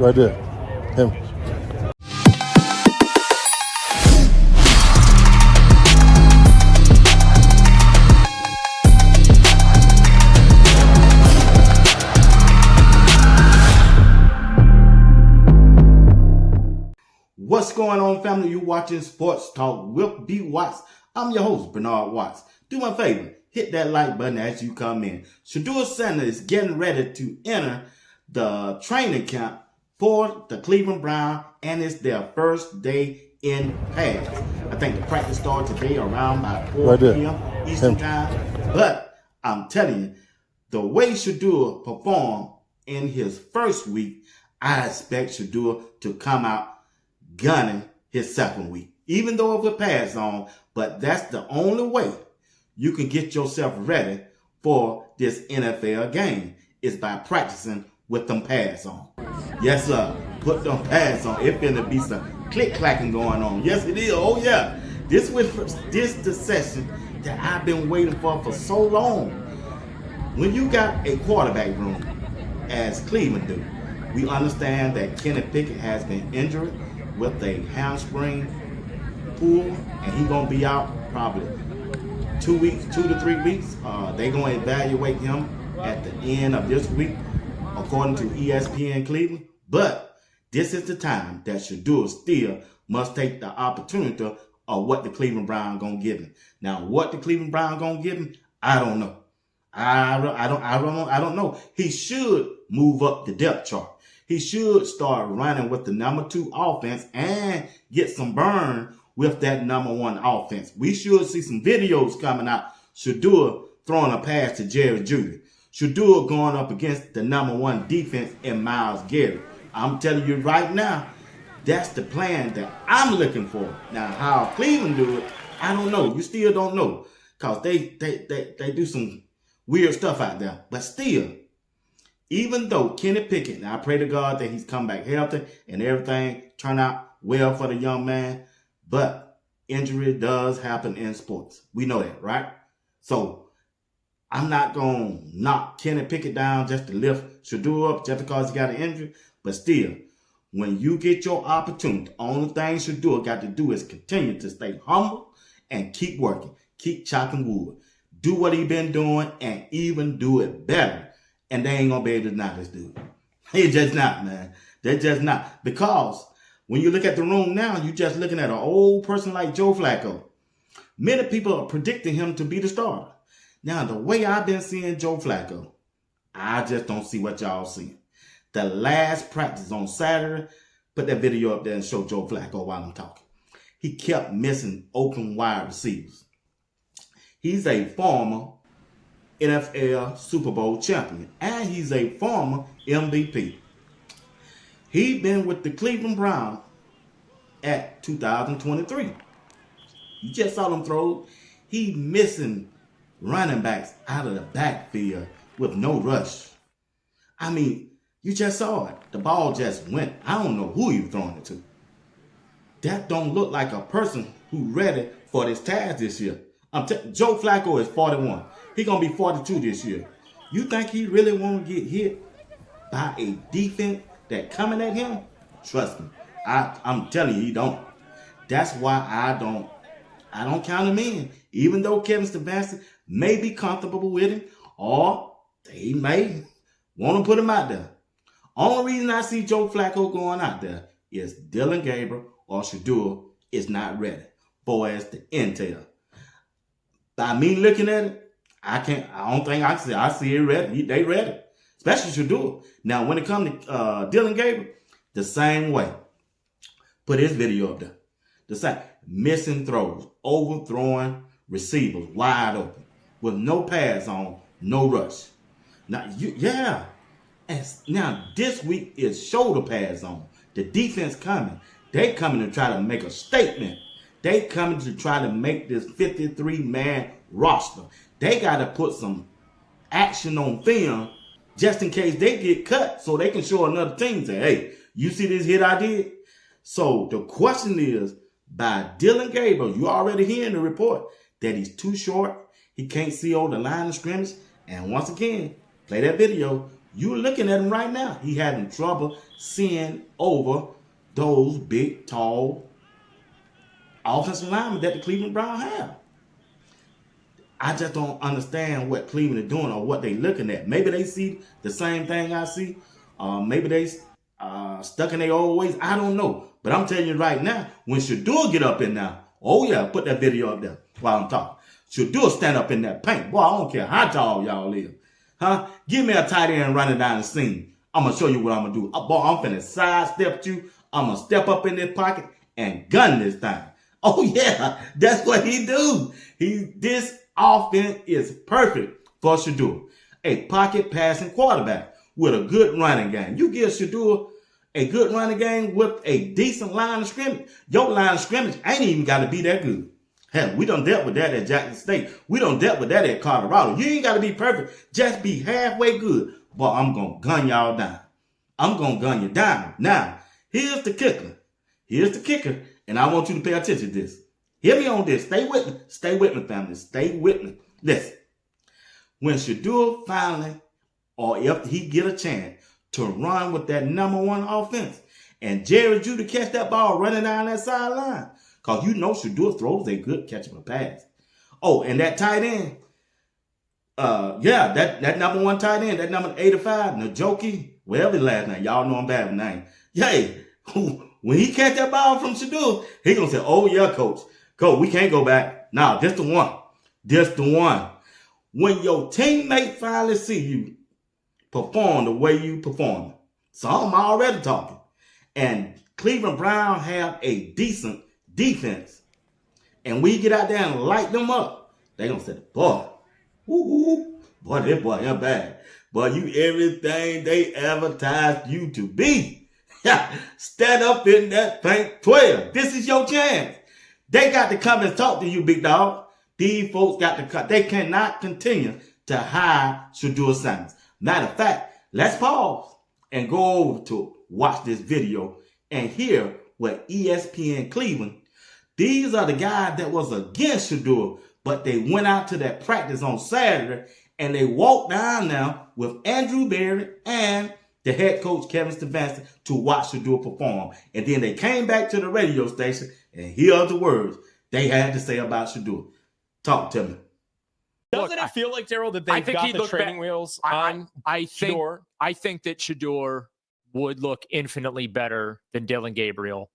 Right there. Him. What's going on, family? You watching Sports Talk with B. Watts. I'm your host, Bernard Watts. Do me a favor, hit that like button as you come in. Shedeur Sanders is getting ready to enter the training camp for the Cleveland Browns, and it's their first day in pads. I think the practice starts today around by 4 p.m. Eastern time. But I'm telling you, the way Shedeur performed in his first week, I expect Shedeur to come out gunning his second week, even though it was pads on. But that's the only way you can get yourself ready for this NFL game is by practicing with them pads on. Yes, sir. Put them pads on. It's gonna be some click-clacking going on. Yes, it is. Oh, yeah. This the session that I've been waiting for so long. When you got a quarterback room, as Cleveland do, we understand that Pickett has been injured with a hamstring pull, and he's gonna be out probably 2 to 3 weeks. They're gonna evaluate him at the end of this week, according to ESPN Cleveland. But this is the time that Shedeur still must take the opportunity of what the Cleveland Browns gonna give him. Now, what the Cleveland Browns gonna give him, I don't know. I don't know. He should move up the depth chart. He should start running with the number 2 offense and get some burn with that number 1 offense. We should see some videos coming out. Shedeur throwing a pass to Jerry Jeudy. Shedeur going up against the number 1 defense in Myles Garrett. I'm telling you right now, that's the plan that I'm looking for. Now, how Cleveland do it, I don't know. You still don't know, because they do some weird stuff out there. But still, even though Pickett, and I pray to God that he's come back healthy and everything turn out well for the young man, but injury does happen in sports. We know that, right? So I'm not going to knock Pickett down just to lift Shedeur up just because he got an injury. But still, when you get your opportunity, the only thing Shedeur got to do is continue to stay humble and keep working, keep chopping wood. Do what he been doing and even do it better. And they ain't going to be able to deny this dude. They're just not, man. They're just not. Because when you look at the room now, you're just looking at an old person like Joe Flacco. Many people are predicting him to be the starter. Now, the way I've been seeing Joe Flacco, I just don't see what y'all see. The last practice on Saturday, put that video up there and show Joe Flacco while I'm talking. He kept missing open wide receivers. He's a former NFL Super Bowl champion, and he's a former MVP. He's been with the Cleveland Browns at 2023. You just saw them throw. He missing running backs out of the backfield with no rush. I mean, you just saw it. The ball just went. I don't know who he was throwing it to. That don't look like a person who ready for this task this year. Joe Flacco is 41. He's going to be 42 this year. You think he really want to get hit by a defense that coming at him? Trust me. I'm telling you, he don't. That's why I don't count him in. Even though Kevin Stefanski may be comfortable with him, or they may want to put him out there. Only reason I see Joe Flacco going out there is Dillon Gabriel or Shedeur is not ready. Boy, it's the intel. By me looking at it, I don't think I see it ready. They ready. Especially Shedeur. Now, when it comes to Dillon Gabriel, the same way. Put his video up there. The same. Missing throws. Overthrowing receivers. Wide open. With no pads on. No rush. Now, And now, this week is shoulder pads on. The defense coming. They coming to try to make a statement. They coming to try to make this 53-man roster. They got to put some action on film just in case they get cut so they can show another team, say, hey, you see this hit I did? So the question is, by Dillon Gabriel, you already hearing the report that he's too short. He can't see over the line of scrimmage. And once again, play that video. You looking at him right now. He having trouble seeing over those big, tall offensive linemen that the Cleveland Browns have. I just don't understand what Cleveland is doing or what they looking at. Maybe they see the same thing I see. Maybe they stuck in their old ways. I don't know. But I'm telling you right now, when Shedeur get up in there, oh yeah, put that video up there while I'm talking. Shedeur stand up in that paint. Boy, I don't care how tall y'all is. Huh? Give me a tight end running down the seam. I'm going to show you what I'm going to do. Boy, I'm finna sidestep you. I'm going to step up in this pocket and gun this thing. Oh yeah, that's what he do. This offense is perfect for Shedeur. A pocket passing quarterback with a good running game. You give Shedeur a good running game with a decent line of scrimmage. Your line of scrimmage ain't even got to be that good. Hell, we done dealt with that at Jackson State. We done dealt with that at Colorado. You ain't got to be perfect. Just be halfway good. But I'm going to gun y'all down. I'm going to gun you down. Now, here's the kicker. Here's the kicker. And I want you to pay attention to this. Hear me on this. Stay with me. Stay with me, family. Stay with me. Listen. When Shedeur finally, or if he get a chance to run with that number one offense, and Jerry Jeudy catch that ball running down that sideline, because you know Shedeur throws a good catchable pass. Oh, and that tight end, that number one tight end, that number 85, Njoku, whatever his last name, y'all know him bad with name. Yay, when he catch that ball from Shedeur, he gonna say, oh yeah, coach, we can't go back. Nah, this the one. This the one. When your teammate finally see you perform the way you perform, so I'm already talking, and Cleveland Browns have a decent defense, and we get out there and light them up, they gonna say, boy, boy, this boy ain't bad. Boy, you everything they advertised you to be. Stand up in that paint 12. This is your chance. They got to come and talk to you, big dog. These folks got to cut. They cannot continue to hire Shedeur Sanders. Matter of fact, let's pause and go over to watch this video and hear what ESPN Cleveland, these are the guys that was against Shedeur, but they went out to that practice on Saturday and they walked down now with Andrew Berry and the head coach Kevin Stefanski to watch Shedeur perform. And then they came back to the radio station and here are the words they had to say about Shedeur. Talk to me. Doesn't it feel like, Daryl, that they've got the training wheels on Shedeur? I think that Shedeur would look infinitely better than Dillon Gabriel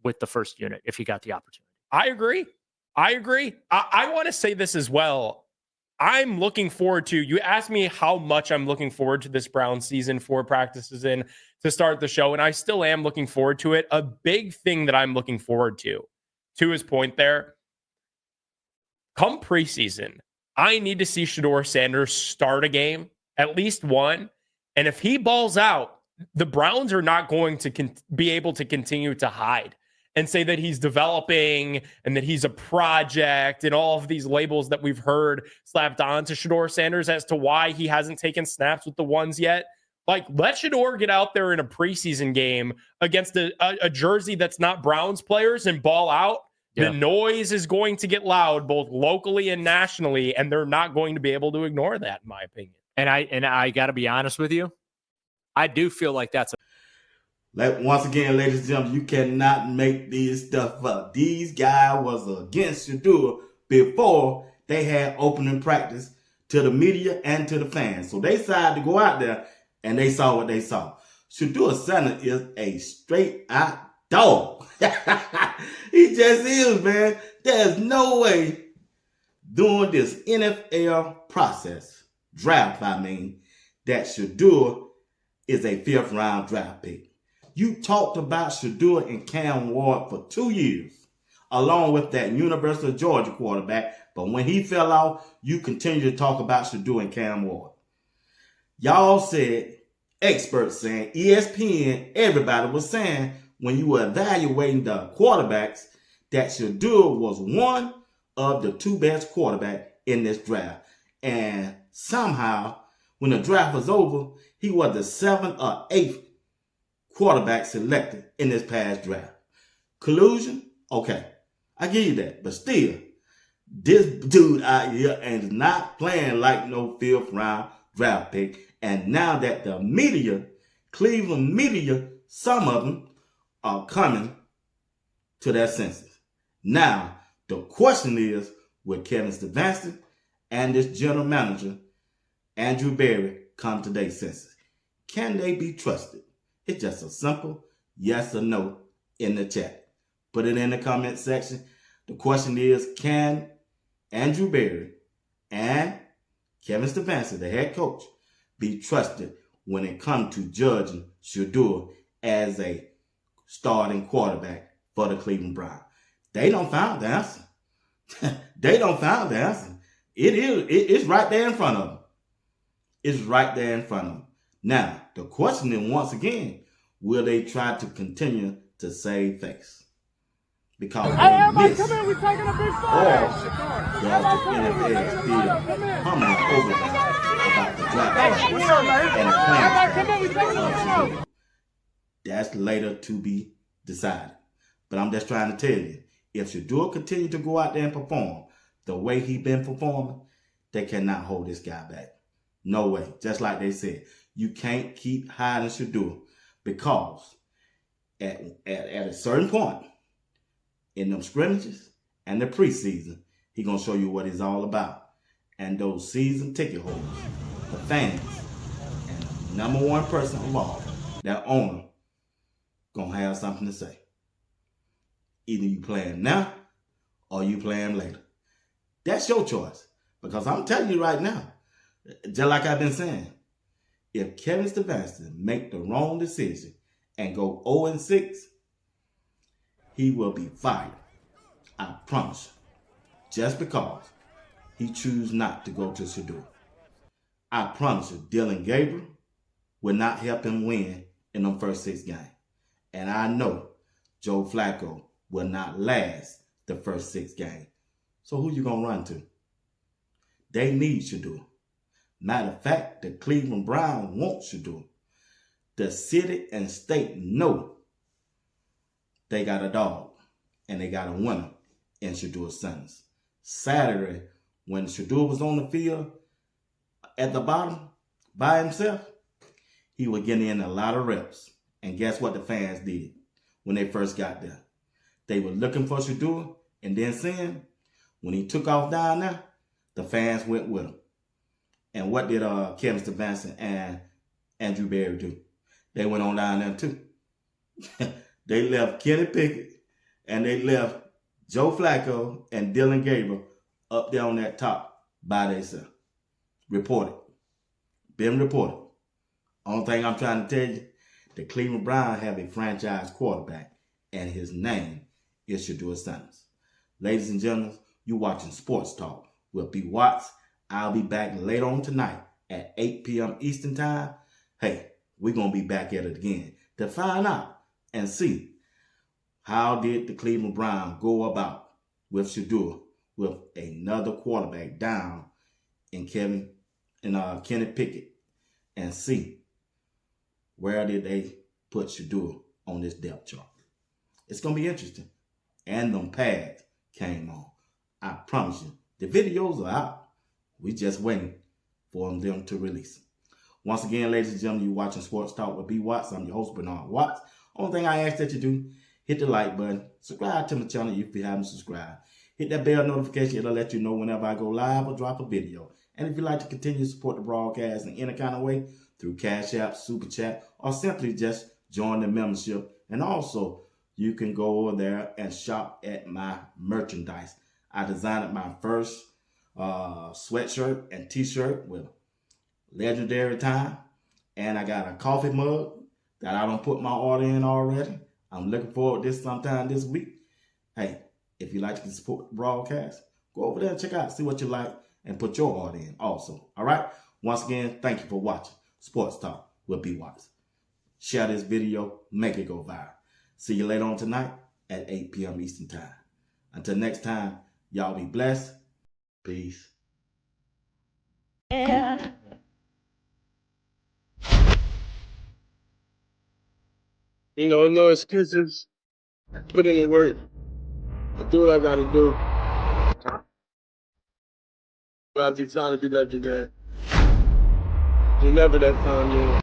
with the first unit if he got the opportunity. I agree. I want to say this as well. I'm looking forward to, you asked me how much I'm looking forward to this Brown season, 4 practices in to start the show, and I still am looking forward to it. A big thing that I'm looking forward to his point there, come preseason, I need to see Shedeur Sanders start a game, at least one, and if he balls out, the Browns are not going to be able to continue to hide and say that he's developing and that he's a project and all of these labels that we've heard slapped on to Shedeur Sanders as to why he hasn't taken snaps with the ones yet. Like, let Shedeur get out there in a preseason game against a jersey that's not Browns players and ball out. Yeah. The noise is going to get loud both locally and nationally, and they're not going to be able to ignore that, in my opinion. And I got to be honest with you, I do feel like that's once again, ladies and gentlemen, you cannot make this stuff up. These guys was against Shedeur before they had opening practice to the media and to the fans. So they decided to go out there and they saw what they saw. Shedeur Sanders is a straight out dog. He just is, man. There's no way during this NFL process, draft, that Shedeur is a 5th round draft pick. You talked about Shedeur and Cam Ward for 2 years, along with that University of Georgia quarterback. But when he fell off, you continue to talk about Shedeur and Cam Ward. Y'all said, experts saying, ESPN, everybody was saying, when you were evaluating the quarterbacks, that Shedeur was one of the 2 best quarterbacks in this draft. And somehow, when the draft was over, he was the 7th or 8th quarterback selected in this past draft. Collusion? Okay. I give you that. But still, this dude out here is not playing like no 5th round draft pick. And now that the media, Cleveland media, some of them are coming to their senses. Now, the question is, will Kevin Stefanski and this general manager, Andrew Berry, come to their senses? Can they be trusted? It's just a simple yes or no in the chat. Put it in the comment section. The question is, can Andrew Berry and Kevin Stefanski, the head coach, be trusted when it comes to judging Shedeur as a starting quarterback for the Cleveland Browns? They don't find the answer. They don't find the answer. It's right there in front of them. It's right there in front of them. Now, the question is, once again, will they try to continue to save face? Because they miss, or does the NFL still humming over them about the draft and the plans? That's later to be decided. But I'm just trying to tell you, if Shedeur continue to go out there and perform the way he been performing, they cannot hold this guy back. No way. Just like they said, you can't keep hiding Shedeur, because at a certain point in them scrimmages and the preseason, he gonna show you what he's all about. And those season ticket holders, the fans, and the number one person of all, that owner, gonna have something to say. Either you playing now or you playing later. That's your choice. Because I'm telling you right now, just like I've been saying, if Kevin Stefanski make the wrong decision and go 0-6, he will be fired. I promise you. Just because he choose not to go to Shedeur. I promise you, Dylan Gabriel will not help him win in them first 6 games. And I know Joe Flacco will not last the first 6 games. So who you going to run to? They need Shedeur. Matter of fact, the Cleveland Browns want Shedeur. The city and state know they got a dog and they got a winner in Shedeur Sanders. Saturday, when Shedeur was on the field at the bottom by himself, he was getting in a lot of reps. And guess what the fans did when they first got there? They were looking for Shedeur, and then seeing when he took off down there, the fans went with him. And what did Kevin Stefanski and Andrew Berry do? They went on down there too. They left Kenny Pickett and they left Joe Flacco and Dylan Gabriel up there on that top by themselves. Reported. Been reported. Only thing I'm trying to tell you, the Cleveland Browns have a franchise quarterback, and his name is Shedeur Sanders. Ladies and gentlemen, you're watching Sports Talk with B. Watts. I'll be back later on tonight at 8 p.m. Eastern Time. Hey, we're going to be back at it again to find out and see how did the Cleveland Browns go about with Shedeur with another quarterback down in Kenny Pickett, and see where did they put Shedeur on this depth chart. It's going to be interesting. And them pads came on. I promise you, the videos are out. We just waiting for them to release them. Once again, ladies and gentlemen, you're watching Sports Talk with B. Watts. I'm your host, Bernard Watts. Only thing I ask that you do, hit the like button. Subscribe to my channel if you haven't subscribed. Hit that bell notification. It'll let you know whenever I go live or drop a video. And if you'd like to continue to support the broadcast in any kind of way, through Cash App, Super Chat, or simply just join the membership. And also, you can go over there and shop at my merchandise. I designed my first sweatshirt and t-shirt with legendary time, and I got a coffee mug that I don't put my order in already. I'm looking forward to this sometime this week. Hey, if you like to support the broadcast, go over there and check out, see what you like, and put your order in also. All right, once again, thank you for watching Sports Talk with B. Watts. Share this video, make it go viral. See you later on tonight at 8 p.m. Eastern Time. Until next time, y'all be blessed. Peace. Yeah. No excuses. Put in the work. Do what I gotta do. I'll be trying to do that today. whenever that time is.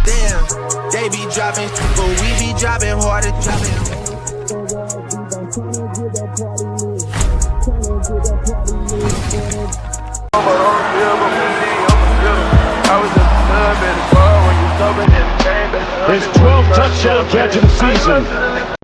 Damn, they be dropping, but we be dropping harder, His 12th touchdown catch of the season.